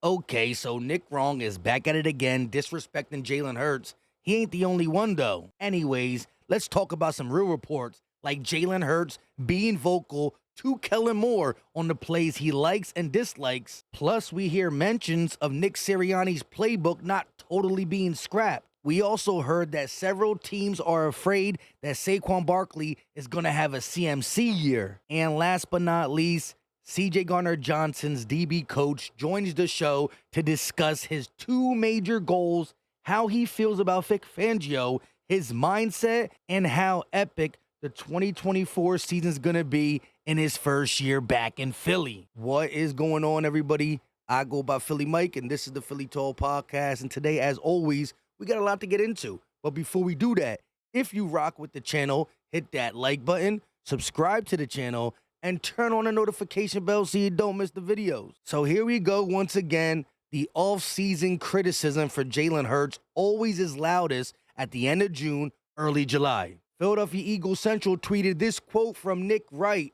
Okay, so Nick Wrong is back at it again, disrespecting Jalen Hurts. He ain't the only one, though. Anyways, let's talk about some real reports, like Jalen Hurts being vocal to Kellen Moore on the plays he likes and dislikes. Plus, we hear mentions of Nick Sirianni's playbook not totally being scrapped. We also heard that several teams are afraid that Saquon Barkley is going to have a CMC year. And last but not least, Gardner Johnson's DB coach joins the show to discuss his two major goals, how he feels about Vic Fangio, his mindset, and how epic the 2024 season is going to be in his first year back in Philly. What is going on, everybody? I go by Philly Mike, and this is the Philly Tall Podcast. And today, as always, we got a lot to get into. But before we do that, if you rock with the channel, hit that like button, subscribe to the channel, and turn on the notification bell so you don't miss the videos. So here we go once again. The off-season criticism for Jalen Hurts always is loudest at the end of June, early July. Philadelphia Eagles Central tweeted this quote from Nick Wrong.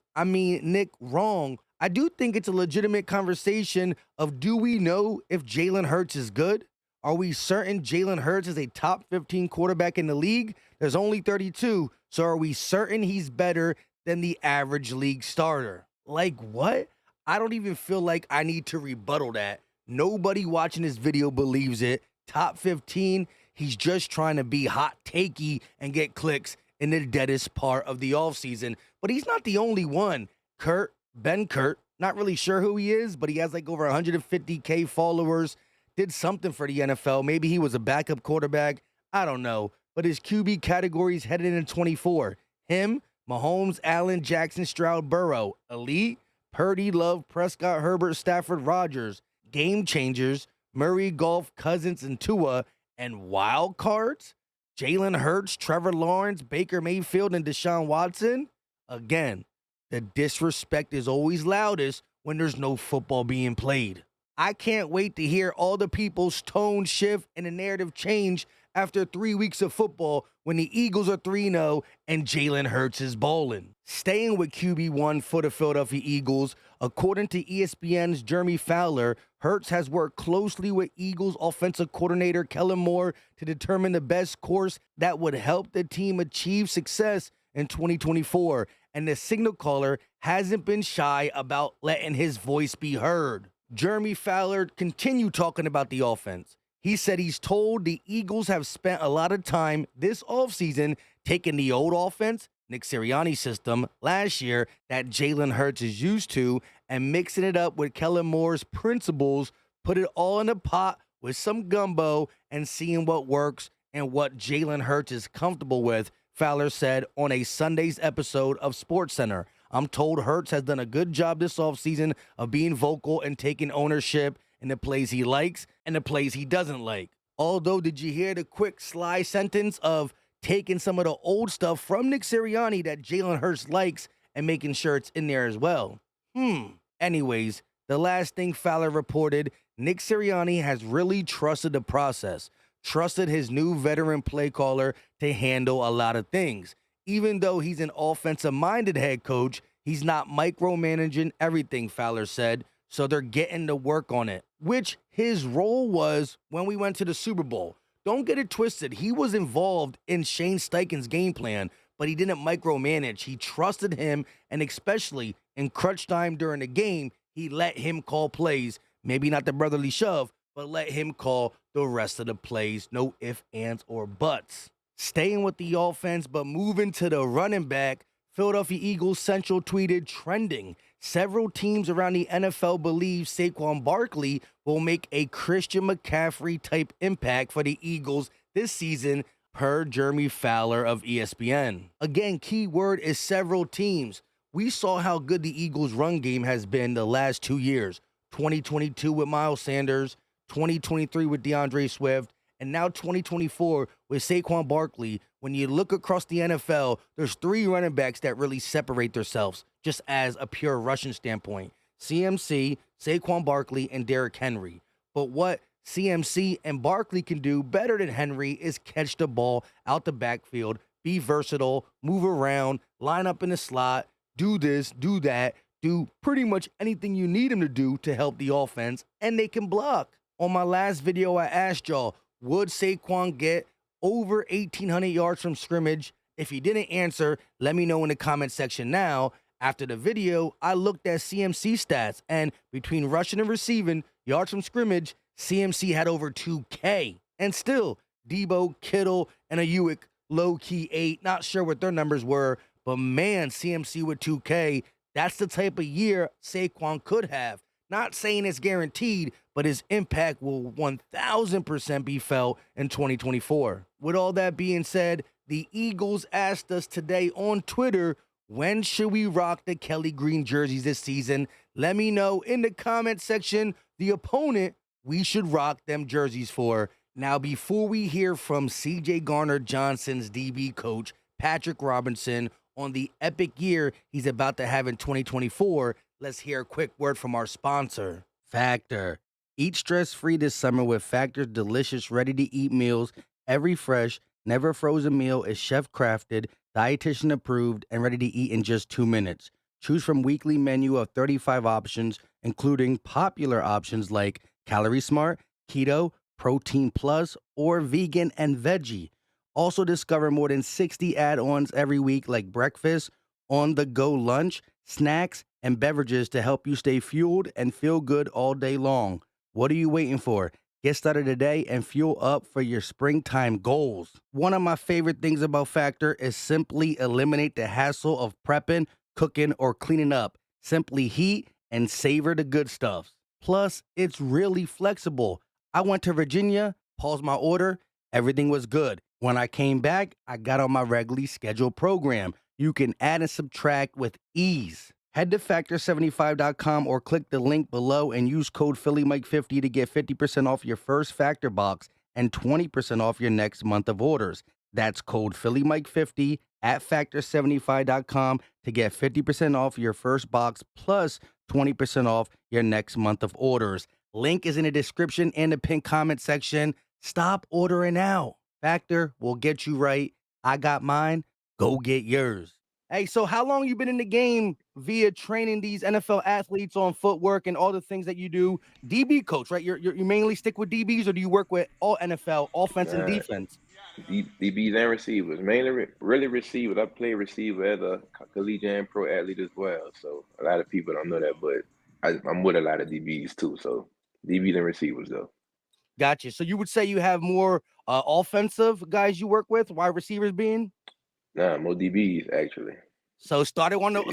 I do think it's a legitimate conversation of, do we know if Jalen Hurts is good? Are we certain Jalen Hurts is a top 15 quarterback in the league? There's only 32, so are we certain he's better than the average league starter? Like what? I don't even feel like I need to rebuttal that. Nobody watching this video believes it. Top 15, he's just trying to be hot takey and get clicks in the deadest part of the offseason. But he's not the only one. Ben Kurt, not really sure who he is, but he has like over 150K followers. Did something for the NFL. Maybe he was a backup quarterback. I don't know. But his QB categories headed into 24. Him, Mahomes, Allen, Jackson, Stroud, Burrow. Elite, Purdy, Love, Prescott, Herbert, Stafford, Rodgers. Game changers, Murray, Golf, Cousins, and Tua. And wild cards, Jalen Hurts, Trevor Lawrence, Baker Mayfield, and Deshaun Watson. Again, the disrespect is always loudest when there's no football being played. I can't wait to hear all the people's tone shift and the narrative change after 3 weeks of football when the Eagles are 3-0 and Jalen Hurts is balling. Staying with QB1 for the Philadelphia Eagles, according to ESPN's Jeremy Fowler, Hurts has worked closely with Eagles offensive coordinator Kellen Moore to determine the best course that would help the team achieve success in 2024, and the signal caller hasn't been shy about letting his voice be heard. Jeremy Fowler continued talking about the offense. He said he's told the Eagles have spent a lot of time this offseason taking the old offense, Nick Sirianni's system, last year that Jalen Hurts is used to, and mixing it up with Kellen Moore's principles, put it all in a pot with some gumbo and seeing what works and what Jalen Hurts is comfortable with, Fowler said on a Sunday's episode of SportsCenter. I'm told Hurts has done a good job this offseason of being vocal and taking ownership in the plays he likes and the plays he doesn't like. Although, did you hear the quick sly sentence of taking some of the old stuff from Nick Sirianni that Jalen Hurts likes and making sure it's in there as well? Anyways, the last thing Fowler reported, Nick Sirianni has really trusted the process, trusted his new veteran play caller to handle a lot of things. Even though he's an offensive-minded head coach, he's not micromanaging everything, Fowler said, so they're getting to work on it, which his role was when we went to the Super Bowl. Don't get it twisted. He was involved in Shane Steichen's game plan, but he didn't micromanage. He trusted him, and especially in crunch time during the game, he let him call plays. Maybe not the brotherly shove, but let him call the rest of the plays. No ifs, ands, or buts. Staying with the offense, but moving to the running back, Philadelphia Eagles Central tweeted, trending. Several teams around the NFL believe Saquon Barkley will make a Christian McCaffrey-type impact for the Eagles this season, per Jeremy Fowler of ESPN. Again, key word is several teams. We saw how good the Eagles' run game has been the last 2 years. 2022 with Miles Sanders, 2023 with DeAndre Swift, and now 2024 with Saquon Barkley. When you look across the NFL, there's 3 running backs that really separate themselves just as a pure rushing standpoint. CMC, Saquon Barkley, and Derrick Henry. But what CMC and Barkley can do better than Henry is catch the ball out the backfield, be versatile, move around, line up in the slot, do this, do that, do pretty much anything you need him to do to help the offense, and they can block. On my last video, I asked y'all, would Saquon get over 1,800 yards from scrimmage? If you didn't answer, let me know in the comment section now. After the video, I looked at CMC stats, and between rushing and receiving, yards from scrimmage, CMC had over 2K. And still, Debo, Kittle, and a Ayuk low-key 8. Not sure what their numbers were, but man, CMC with 2K, that's the type of year Saquon could have. Not saying it's guaranteed, but his impact will 1,000% be felt in 2024. With all that being said, the Eagles asked us today on Twitter, when should we rock the Kelly Green jerseys this season? Let me know in the comment section the opponent we should rock them jerseys for. Now, before we hear from Gardner Johnson's DB coach, Patrick Robinson, on the epic year he's about to have in 2024, let's hear a quick word from our sponsor, Factor. Eat stress-free this summer with Factor's delicious, ready-to-eat meals. Every fresh, never frozen meal is chef-crafted, dietitian approved, and ready to eat in just 2 minutes. Choose from weekly menu of 35 options, including popular options like Calorie Smart, Keto, Protein Plus, or Vegan and Veggie. Also discover more than 60 add-ons every week like breakfast, on-the-go lunch, snacks, and beverages to help you stay fueled and feel good all day long. What are you waiting for? Get started today and fuel up for your springtime goals. One of my favorite things about Factor is simply eliminate the hassle of prepping, cooking, or cleaning up. Simply heat and savor the good stuff. Plus, it's really flexible. I went to Virginia, paused my order, everything was good. When I came back, I got on my regularly scheduled program. You can add and subtract with ease. Head to Factor75.com or click the link below and use code PhillyMike50 to get 50% off your first Factor box and 20% off your next month of orders. That's code PhillyMike50 at Factor75.com to get 50% off your first box plus 20% off your next month of orders. Link is in the description and the pinned comment section. Stop ordering now. Factor will get you right. I got mine. Go get yours. Hey, so how long you been in the game via training these NFL athletes on footwork and all the things that you do? DB coach, right? You mainly stick with DBs, or do you work with all NFL offense and defense? DBs and receivers, mainly really receivers. I play receiver as a collegiate and pro athlete as well. So a lot of people don't know that, but I'm with a lot of DBs too. So DBs and receivers though. Gotcha. So you would say you have more offensive guys you work with, wide receivers being? Nah, more DBs actually. So started on the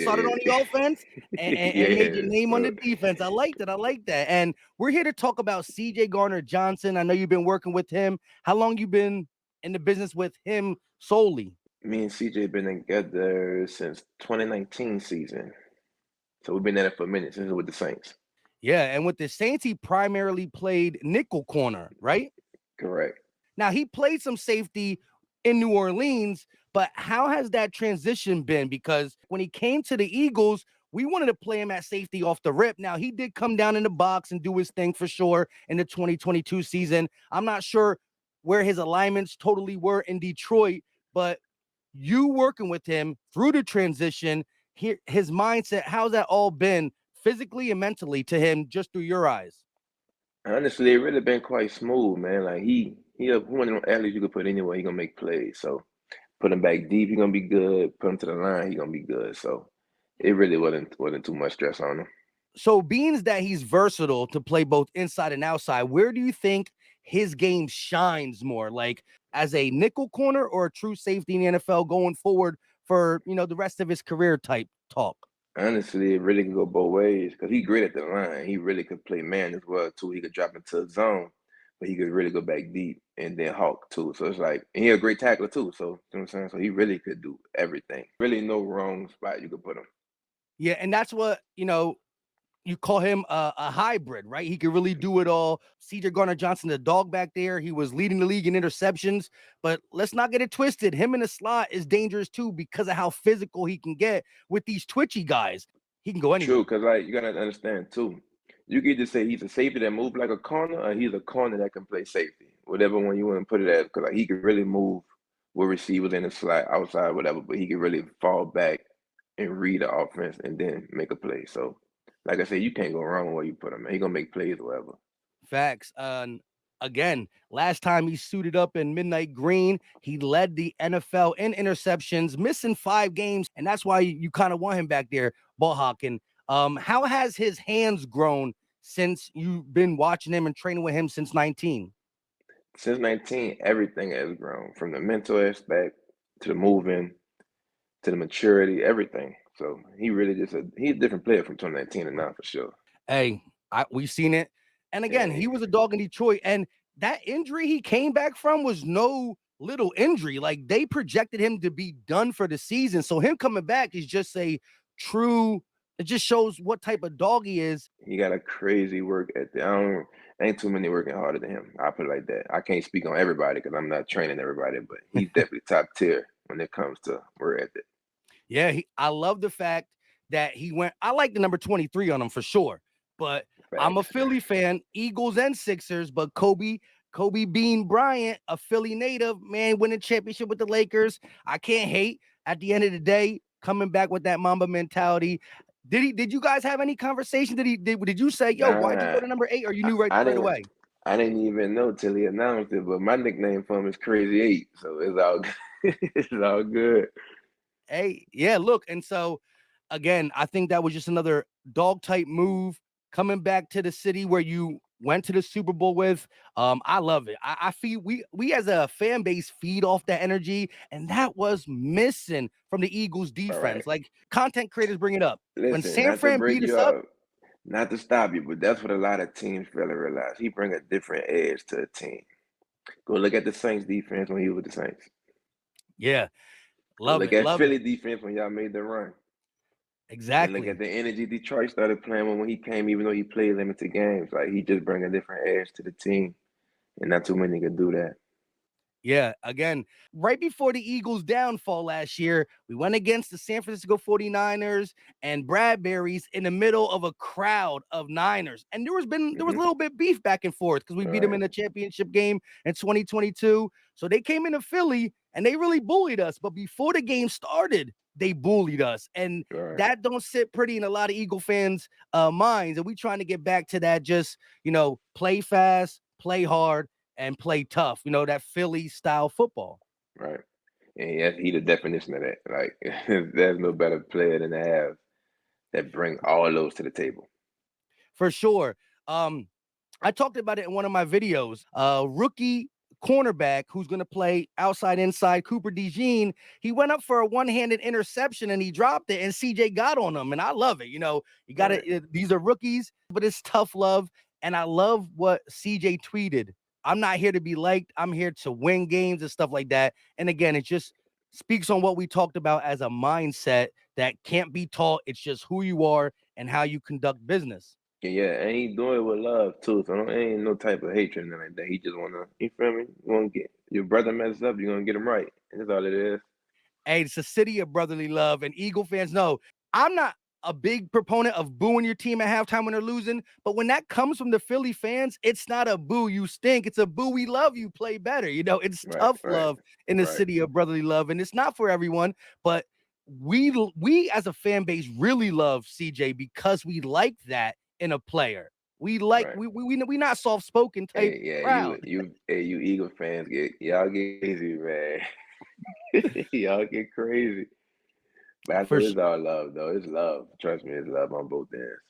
Yeah, offense and made your yes. name on the defense. I like that. I like that. And we're here to talk about Gardner Johnson. I know you've been working with him. How long you been in the business with him solely? Me and CJ been together since 2019 season. So we've been at it for a minute since with the Saints. Yeah, and with the Saints, he primarily played nickel corner, right? Correct. Now he played some safety in New Orleans, but how has that transition been? Because when he came to the Eagles, we wanted to play him at safety off the rip. Now he did come down in the box and do his thing for sure in the 2022 season. I'm not sure where his alignments totally were in Detroit, but you working with him through the transition, his mindset, how's that all been physically and mentally to him just through your eyes? Honestly, it really been quite smooth, man. Like he one of them athletes you could put anywhere, he gonna make plays. So put him back deep, he gonna be good. Put him to the line, he gonna be good. So it really wasn't too much stress on him. So being that he's versatile to play both inside and outside, where do you think his game shines more? Like as a nickel corner or a true safety in the NFL going forward for, the rest of his career type talk? Honestly, it really could go both ways because he great at the line. He really could play man as well too. He could drop into a zone, but he could really go back deep and then hawk too. So it's like, and he a great tackler too. So you know what I'm saying? So he really could do everything. Really no wrong spot you could put him. Yeah, and that's what, you call him a hybrid, right? He could really do it all. Gardner Johnson, the dog back there, he was leading the league in interceptions. But let's not get it twisted. Him in the slot is dangerous too because of how physical he can get with these twitchy guys. He can go True, anywhere. because like you gotta understand too. You can either say he's a safety that moves like a corner, or he's a corner that can play safety. Whatever one you want to put it at, because like he can really move with receivers in the slot, outside, whatever. But he can really fall back and read the offense and then make a play. So, like I said, you can't go wrong with where you put him. He gonna make plays wherever. Facts. Again, last time he suited up in midnight green, he led the NFL in interceptions, missing 5 games, and that's why you kind of want him back there, ball hawking. How has his hands grown since you've been watching him and training with him since 19? Since 19, everything has grown from the mental aspect to the moving to the maturity, everything. So he really he's a different player from 2019 and now for sure. Hey, we've seen it. And again, Yeah, he was a dog in Detroit, and that injury he came back from was no little injury. Like they projected him to be done for the season. So him coming back is just a true, it just shows what type of dog he is. he got a crazy work ethic. Ain't too many working harder than him. I put it like that. I can't speak on everybody because I'm not training everybody, but he's definitely top tier when it comes to work ethic. Yeah, I love the fact that he went. I like the number 23 on him for sure, but I'm a Facts. Philly fan, Eagles and Sixers, but Kobe Bean Bryant, a Philly native, man, winning championship with the Lakers. I can't hate. At the end of the day, coming back with that Mamba mentality. Did you guys have any conversation? Did you say, yo, why'd you Nah, go to number 8? Or you knew I right didn't. away? I didn't even know till he announced it. But my nickname for him is Crazy Eight, so it's all it's all good. Hey, yeah, look. And so again, I think that was just another dog type move coming back to the city where you went to the Super Bowl with. I love it. I feel we as a fan base feed off that energy, and that was missing from the Eagles All defense. right. Like content creators bring it up. When Listen, San not to Fran break beat us you up, up, not to stop you, but that's what a lot of teams fail to realize. He bring a different edge to a team. Go look at the Saints defense when he was with the Saints. yeah, Go love look it, at love it. Philly defense when y'all made the run. Then look at Exactly. the energy Detroit started playing when he came, even though he played limited games. Like he just bring a different edge to the team, and not too many can do that. Yeah, again, right before the Eagles' downfall last year, we went against the San Francisco 49ers and Bradbury's in the middle of a crowd of Niners. And there was a Hmm. little bit beef back and forth because we All beat them right, in the championship game in 2022. So they came into Philly and they really bullied us. But before the game started, they bullied us. And all right, that don't sit pretty in a lot of Eagle fans' minds. And we trying to get back to that, just, play fast, play hard, and play tough, that Philly style football. right. And he the definition of that. Like there's no better player than to have that bring all those to the table. For sure. Um, I talked about it in one of my videos. Rookie cornerback who's going to play outside inside, Cooper DeJean, he went up for a one-handed interception and he dropped it, and CJ got on him. And I love it. You got Right, to, these are rookies, but it's tough love. And I love what CJ tweeted. I'm not here to be liked. I'm here to win games and stuff like that. And again, it just speaks on what we talked about as a mindset that can't be taught. It's just who you are and how you conduct business. yeah, and he doing it with love too. So ain't no type of hatred and like that. He just wanna, you feel me? You wanna get your brother messed up, you're gonna get him right. And that's all it is. Hey, it's a city of brotherly love, and Eagle fans know I'm not a big proponent of booing your team at halftime when they're losing, but when that comes from the Philly fans, it's not a boo, you stink. It's a boo, we love you, play better. It's Right, tough right, love in the right, city of brotherly love, and it's not for everyone, but we as a fan base really love CJ because we like that in a player. We like right. we not soft spoken type Hey, yeah, crowd. you Eagle fans y'all get crazy, man. Y'all get crazy. But I For know it's all love though. It's love. Trust me, it's love on both ends.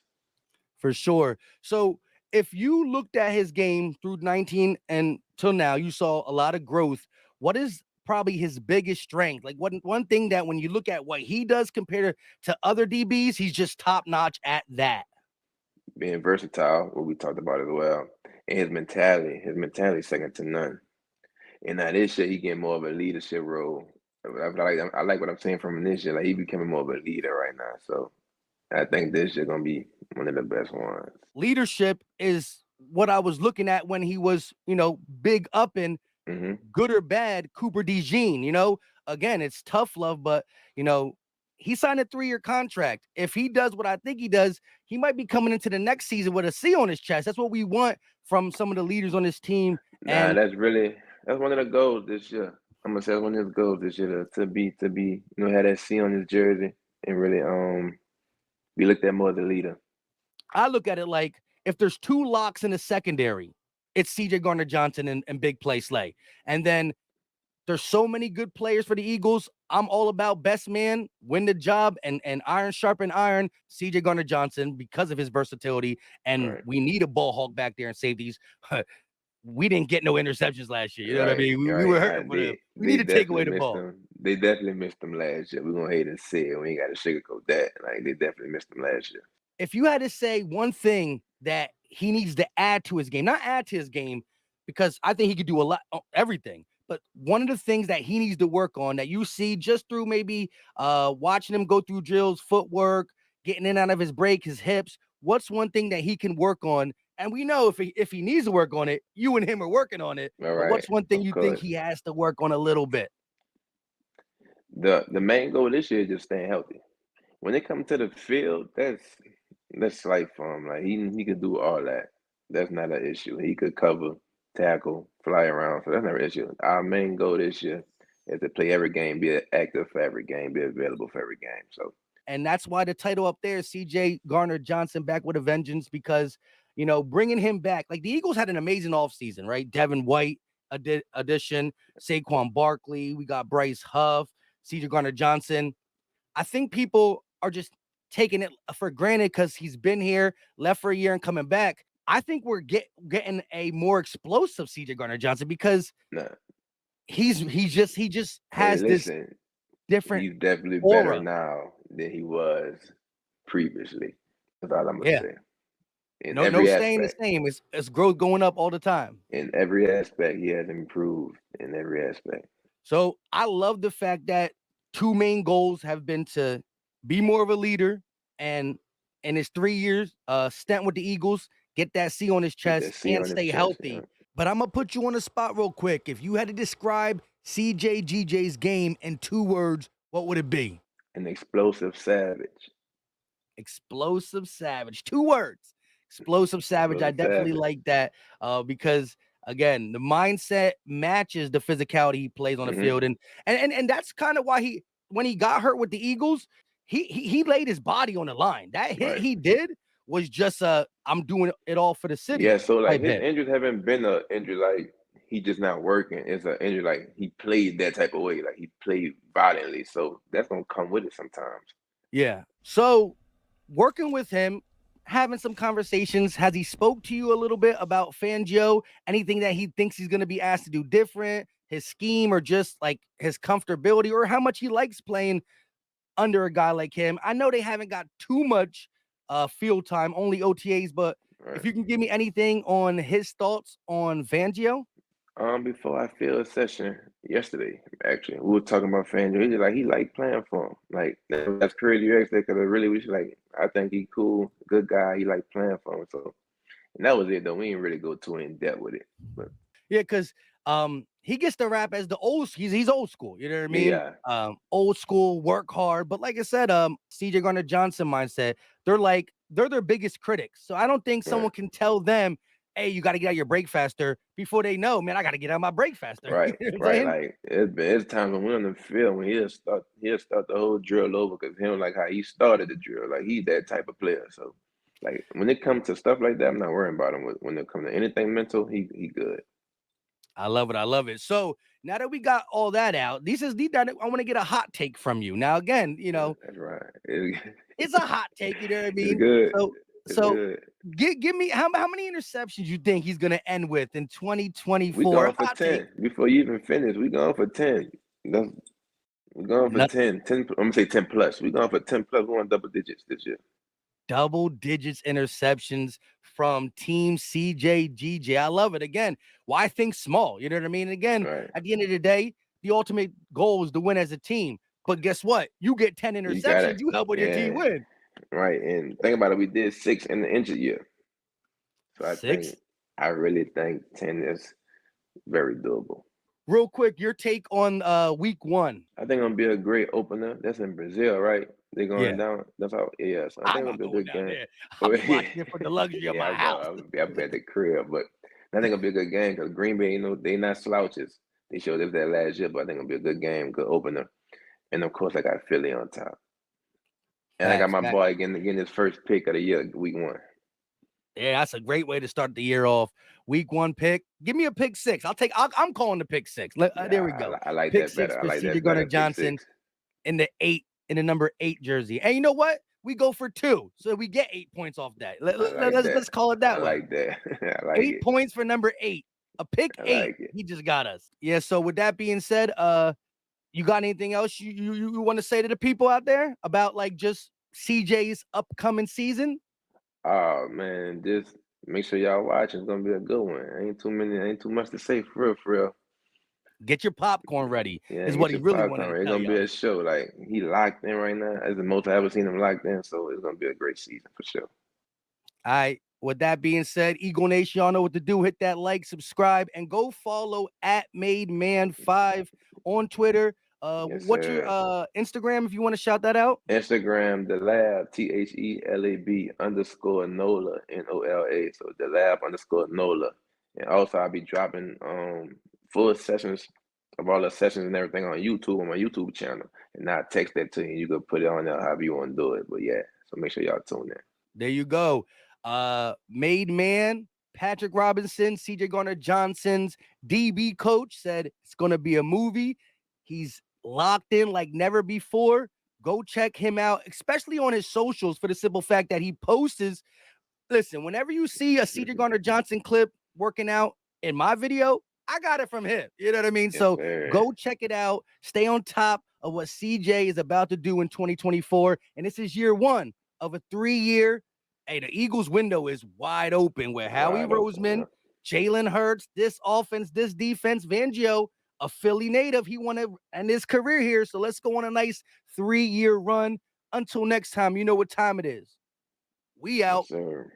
For sure. So if you looked at his game through 19 and till now, you saw a lot of growth. What is probably his biggest strength? Like one thing that when you look at what he does compared to other DBs, he's just top notch at that. Being versatile, what we talked about as well. And his mentality second to none. And now this year he getting more of a leadership role. I like what I'm saying from him this year. Like he becoming more of a leader right now. So I think this year gonna be one of the best ones. Leadership is what I was looking at when he was, big up in Hmm. good or bad, Cooper DeJean. Again, it's tough love, but he signed a 3-year contract. If he does what I think he does, he might be coming into the next season with a C on his chest. That's what we want from some of the leaders on this team. Nah, And that's one of the goals this year. I'm gonna say that's one of his goals this year to be have that C on his jersey. and really be looked at more as a leader. I look at it like if there's two locks in the secondary, it's CJ Gardner Johnson and Big Play Slay. And then there's so many good players for the Eagles. I'm all about best man, win the job, and iron sharpen iron. CJ Gardner Johnson, because of his versatility, and Right. we need a ball hawk back there in safeties. We didn't get no interceptions last year. You know what I Right, mean? We right. were hurting for them. We They need to take definitely away the missed ball. them. They definitely missed them last year. We're gonna hate and say it. We ain't got to sugarcoat that. Like they definitely missed them last year. If you had to say one thing that he needs to add to his game, not add to his game, because I think he could do a lot, everything. But one of the things that he needs to work on that you see just through maybe watching him go through drills, footwork, getting in and out of his break, his hips. What's one thing that he can work on? And we know if he needs to work on it, you and him are working on it. All But right, what's one thing of you think course. he has to work on a little bit? The main goal this year is just staying healthy. When it comes to the field, that's life for him. Like he could do all that. That's not an issue. He could cover, tackle, fly around. So that's not an issue. Our main goal this year is to play every game, be active for every game, be available for every game. So And that's why the title up there is CJ Garner Johnson back with a vengeance, because, bringing him back, like the Eagles had an amazing offseason, right? Devin White addition, Saquon Barkley, we got Bryce Huff, CJ Garner Johnson. I think people are just taking it for granted because he's been here, left for a year and coming back. I think we're getting a more explosive CJ Garner Johnson because nah. he just Hey, has this listen, different he's definitely better aura. now than he was previously. That's all I'm gonna Yeah. say. In No every staying the aspect. same. It's growth going up all the time. In every aspect, he has improved in every aspect. So I love the fact that two main goals have been to be more of a leader and in his 3 years stint with the Eagles, get that C on his Get chest that C and on his stay chest. Yeah. healthy. But I'm gonna put you on the spot real quick. If you had to describe CJGJ's game in 2 words, what would it be? An explosive savage. Explosive savage. 2 words. Explosive savage. I Explosive definitely savage. like that because again, the mindset matches the physicality he plays on the Hmm. field, and that's kind of why when he got hurt with the Eagles, he laid his body on the line. That hit Right. he did was just I'm doing it all for the city Yeah, so like type his hit. injuries haven't been an injury like he just not working. It's an injury like he played that type of way, like he played violently. So that's gonna come with it sometimes. Yeah. So working with him, having some conversations, has he spoke to you a little bit about Fangio? Anything that he thinks he's going to be asked to do different, his scheme, or just like his comfortability, or how much he likes playing under a guy like him? I know they haven't got too much field time, only OTAs, but if Right. you can give me anything on his thoughts on Fangio. Before I field a session yesterday, actually, we were talking about Fangio. He liked playing for him. Like that's crazy you asked that because I really wish I think he cool, good guy. He liked playing for him. So and that was it though. We didn't really go too in depth with it, but Yeah, because he gets the rap as the he's old school, you know what I mean? yeah, Old school, work hard. But like I said, CJ Garner Johnson mindset, they're their biggest critics. So I don't think right, someone can tell them, hey, you got to get out your break faster before they know, man, I got to get out my break faster. You right, know what I'm right. saying? Like it's times when we're on the field when he'll start the whole drill over because he don't like how he started the drill. Like he's that type of player. So like when it comes to stuff like that, I'm not worrying about him. When it comes to anything mental, he good. I love it. I love it. So now that we got all that out, I want to get a hot take from you. Now, again, That's right. It, it's a hot take, you know what I it's mean? good. So It's so good. give me how many interceptions you think he's gonna end with in We 2024? going for Hot take. 10 before you even finish. We going for 10. That's we going for Not 10. 10. I'm gonna say 10 plus. We going for 10 plus. We want double digits this year. double digits interceptions from Team CJGJ. I love it. Again, why think small? You know what I mean? Again, Right. at the end of the day, the ultimate goal is to win as a team. But guess what? You get 10 You got interceptions, it. you help your team Yeah. win. Right. And think about it. We did 6 in the injured year. So Six. I really think 10 is very doable. Real quick, your take on week one. I think it'll be a great opener. That's in Brazil, right? They're going Yeah. down. That's how. Yeah. So I think I'm it'll not be a going good down game. there. I'll Oh, be yeah. watching it for the luxury of Yeah. my I know. house. I'll be at the crib, but I think it'll be a good game because Green Bay, they not slouches. They showed us that last year, but I think it'll be a good game, good opener. And of course, I got Philly on top. And I got Facts, my facts. boy getting his first pick of the year, week 1. Yeah, that's a great way to start the year off. Week 1 pick. Give me a pick 6. I'm calling the pick 6. There we go. I like Pick that 6 better. I for like CJ that Gardner better. Pick Johnson 6. in the number 8 jersey. And you know what? We go for 2, so we get 8 points off that. I like that. Let's call it I that way. like that. I like 8 it. points for number 8. A pick I 8. like it. He just got us. Yeah. So with that being said, you got anything else you want to say to the people out there about like just CJ's upcoming season? Oh man, just make sure y'all watch. It's gonna be a good one. Ain't too much to say for real, for real. Get your popcorn ready, Yeah, is get what he your really wanted popcorn. to It's tell gonna be y'all. a show. Like he locked in right now. It's the most I've ever seen him locked in. So it's gonna be a great season for sure. All right. With that being said, Eagle Nation, y'all know what to do. Hit that like, subscribe, and go follow at MadeMan5 on Twitter. Yes, What's your sir. Instagram if you want to shout that out? Instagram, the lab, THELAB _NOLA, NOLA. So the lab _NOLA. And also I'll be dropping full sessions of all the sessions and everything on YouTube on my YouTube channel. And I'll text that to you. You can put it on there however you want to do it. But yeah, so make sure y'all tune in. There you go. Made Man, Patrick Robinson, CJ Gardner Johnson's DB coach said it's going to be a movie. He's locked in like never before. Go check him out, especially on his socials, for the simple fact that he posts. Listen, whenever you see a CJ Gardner Johnson clip working out in my video, I got it from him. You know what I mean? Yes, So sir. go check it out. Stay on top of what CJ is about to do in 2024. And this is year 1 of a 3-year. Hey, the Eagles window is wide open with Howie Wide open, Roseman, Jalen Hurts, this offense, this defense. Fangio, a Philly native, he want to end his career here. So let's go on a nice 3-year run. Until next time, you know what time it is. We out. Yes, sir.